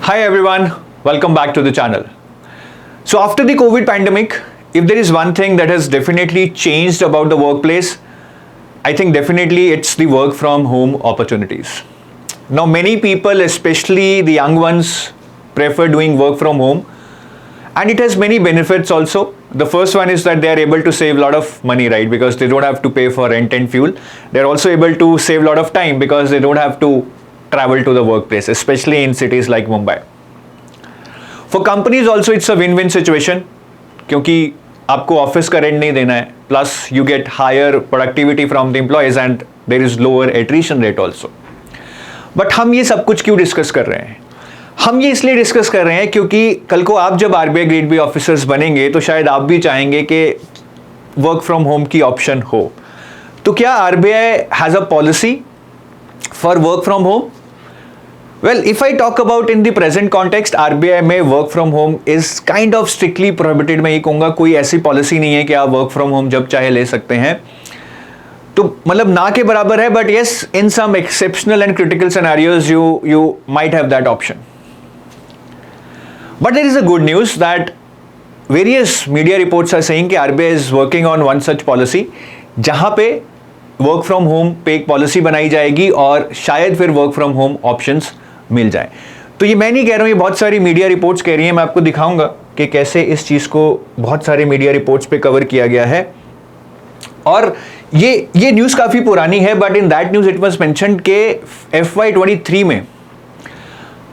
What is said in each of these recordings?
Hi everyone, welcome back to the channel. So after the COVID pandemic, if there is one thing that has definitely changed about the workplace, I think definitely it's the work from home opportunities. Now many people, especially the young ones, prefer doing work from home, and it has many benefits also. The first one is that they are able to save a lot of money, right? Because they don't have to pay for rent and fuel. They're also able to save a lot of time because they don't have to travel to the workplace, especially in cities like Mumbai. For companies also it's a win-win situation क्योंकि आपको office का rent नहीं देना है, plus you get higher productivity from the employees and there is lower attrition rate also. But हम ये सब कुछ क्यों डिस्कस कर रहे हैं? हम ये इसलिए डिस्कस कर रहे हैं क्योंकि कल को आप जब आरबीआई ग्रेड बी ऑफिसर्स बनेंगे तो शायद आप भी चाहेंगे कि वर्क फ्रॉम होम की ऑप्शन हो. तो क्या RBI has a policy for work from home? Well, if I talk about in the present context, RBI में work from home is kind of strictly prohibited. मैं ये कहूँगा कोई ऐसी पॉलिसी नहीं है कि आप work from home जब चाहे ले सकते हैं. तो मतलब ना के बराबर है, but yes, in some exceptional and critical scenarios, you might have that option. But there is a good news that various media reports are saying कि RBI is working on one such policy, जहाँ पे work from home पे एक policy बनाई जाएगी और शायद फिर वर्क फ्रॉम होम ऑप्शंस मिल जाए. तो ये मैं नहीं कह रहा हूँ, ये बहुत सारी मीडिया रिपोर्ट्स कह रही हैं. मैं आपको दिखाऊंगा कि कैसे इस चीज़ को बहुत सारे मीडिया रिपोर्ट्स पे कवर किया गया है. और ये न्यूज़ काफ़ी पुरानी है, but in that news it was mentioned के FY23 में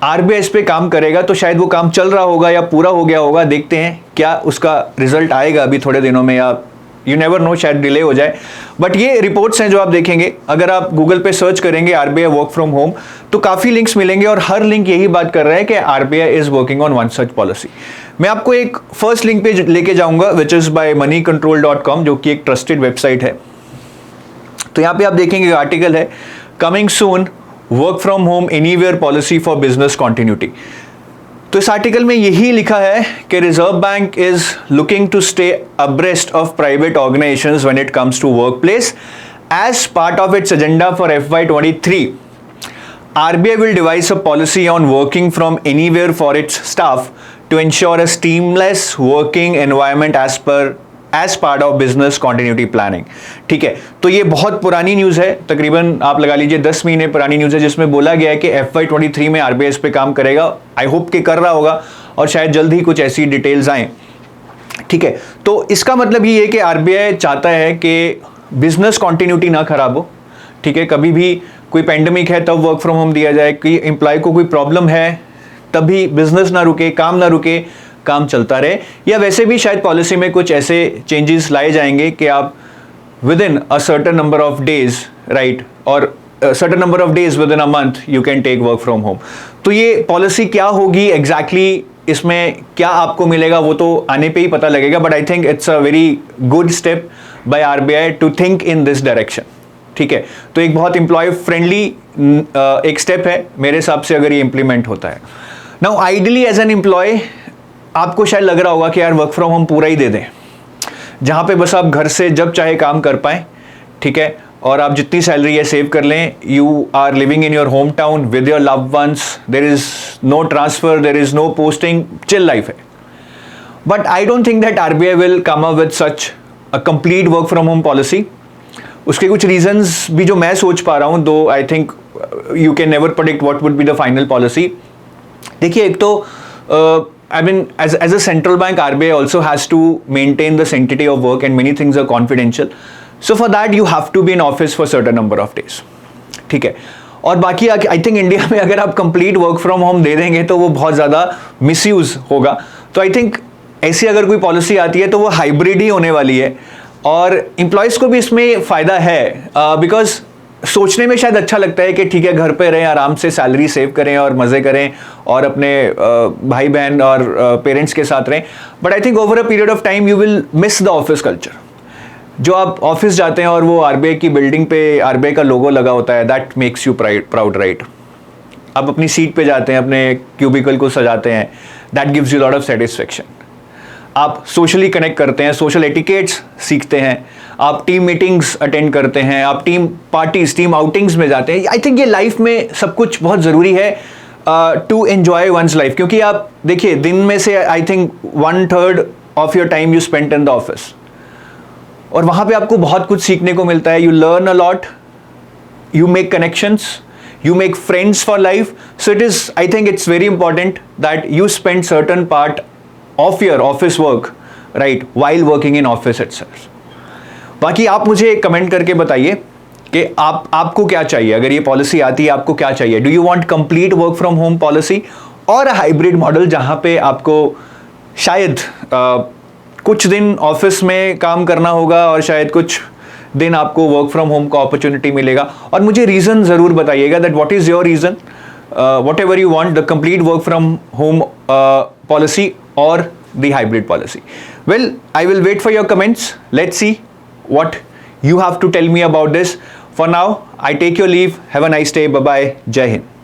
आरबीआई इस पे काम करेगा. तो शायद वो काम चल रहा होगा या पूरा हो गया होगा. देखते हैं क्या उसका रिजल्ट आएगा अभी थोड़े दिनों में, या यू नेवर नो, शायद डिले हो जाए. बट ये रिपोर्ट्स हैं जो आप देखेंगे. अगर आप गूगल पे सर्च करेंगे आरबीआई वर्क फ्रॉम होम तो काफ़ी लिंक्स मिलेंगे और हर लिंक यही बात कर रहा है कि RBI is working on one such policy. मैं आपको एक फर्स्ट लिंक पे लेके जाऊंगा विच इज़ बाय moneycontrol.com, जो कि एक ट्रस्टेड वेबसाइट है. तो यहाँ पे आप देखेंगे आर्टिकल है coming soon work from home anywhere policy for business continuity. तो इस आर्टिकल में यही लिखा है कि Reserve Bank is looking to stay abreast of private organisations when it comes to workplace as part of its agenda for FY23. RBI will devise a policy on working from anywhere for its staff to ensure a seamless working environment as part of business continuity planning. ठीक है, तो ये बहुत पुरानी news है, तकरीबन आप लगा लीजिए 10 महीने पुरानी न्यूज़ है, जिसमें बोला गया है कि FY23 में RBI इस पे काम करेगा. आई होप कि कर रहा होगा और शायद जल्द ही कुछ ऐसी डिटेल्स आएँ. ठीक है, तो इसका मतलब ये है कि RBI चाहता है कि बिजनेस कॉन्टिन्यूटी ना खराब हो. ठीक है, कभी भी कोई पेंडेमिक है तब वर्क फ्रॉम होम दिया जाए, कि एम्प्लॉय को कोई प्रॉब्लम है तभी बिजनेस ना रुके, काम ना रुके, काम चलता रहे. या वैसे भी शायद पॉलिसी में कुछ ऐसे चेंजेस लाए जाएंगे कि आप within a certain number of days, right, और certain number of days within a month you can take work from home. तो ये पॉलिसी क्या होगी एग्जैक्टली, इसमें क्या आपको मिलेगा वो तो आने पे ही पता लगेगा. But I think it's a very good step by RBI to think in this direction. ठीक है, तो एक बहुत एम्प्लॉय फ्रेंडली एक स्टेप है मेरे हिसाब से अगर ये इंप्लीमेंट होता है. Now ideally as an employee आपको शायद लग रहा होगा कि यार वर्क फ्रॉम होम पूरा ही दे दें, जहाँ पे बस आप घर से जब चाहे काम कर पाएँ. ठीक है, और आप जितनी सैलरी है सेव कर लें. You are living in your home town with your loved ones, there is no transfer, there is no posting, chill life है. But I don't think that RBI will come up with such a complete work from home policy. उसके कुछ reasons भी जो मैं सोच पा रहा हूँ, दो I think you can never predict what would be the final policy. देखिए, एक तो I mean, as a central bank, RBI also has to maintain the sanctity of work and many things are confidential. So for that, you have to be in office for certain number of days. ठीक है, और बाकी I think India में अगर आप complete work from home दे देंगे तो वो बहुत ज़्यादा मिसयूज़ होगा. तो आई थिंक ऐसी अगर कोई पॉलिसी आती है तो वो हाइब्रिड ही होने वाली है और एम्प्लॉयज़ को भी इसमें फ़ायदा है. बिकॉज सोचने में शायद अच्छा लगता है कि ठीक है घर पे रहें, आराम से सैलरी सेव करें और मज़े करें और अपने भाई बहन और पेरेंट्स के साथ रहें. But I think over a period of time you will miss the office culture. जो आप ऑफिस जाते हैं और वो आरबीआई की बिल्डिंग पे आरबीआई का लोगो लगा होता है, that makes you proud, right. आप अपनी सीट पे जाते हैं, अपने क्यूबिकल को सजाते हैं, that gives you lot of satisfaction. आप सोशली कनेक्ट करते हैं, सोशल एटिकेट्स सीखते हैं, आप टीम मीटिंग्स अटेंड करते हैं, आप टीम पार्टीज, टीम आउटिंग्स में जाते हैं. आई थिंक ये लाइफ में सब कुछ बहुत ज़रूरी है. टू एंजॉय वंस लाइफ, क्योंकि आप देखिए दिन में से I think 1/3 of your time you spend in the office, और वहाँ पे आपको बहुत कुछ सीखने को मिलता है. You learn a lot, you make connections, you make friends for life. So it is, I think it's very important that you spend certain part of your office work, right, while working in office itself. बाकी आप मुझे comment करके बताइए कि आपको क्या चाहिए. अगर ये पॉलिसी आती है आपको क्या चाहिए. Do you want complete work from home policy और अ हाइब्रिड मॉडल जहाँ पे आपको शायद कुछ दिन ऑफिस में काम करना होगा और शायद कुछ दिन आपको वर्क फ्रॉम होम का अपॉर्चुनिटी मिलेगा. और मुझे रीज़न ज़रूर बताइएगा that what is your reason, whatever you want, the complete work from home policy और the hybrid policy. Well, I will wait for your comments. Let's see what you have to tell me about this. For now, I take your leave. Have a nice day. Bye bye. Jai Hind.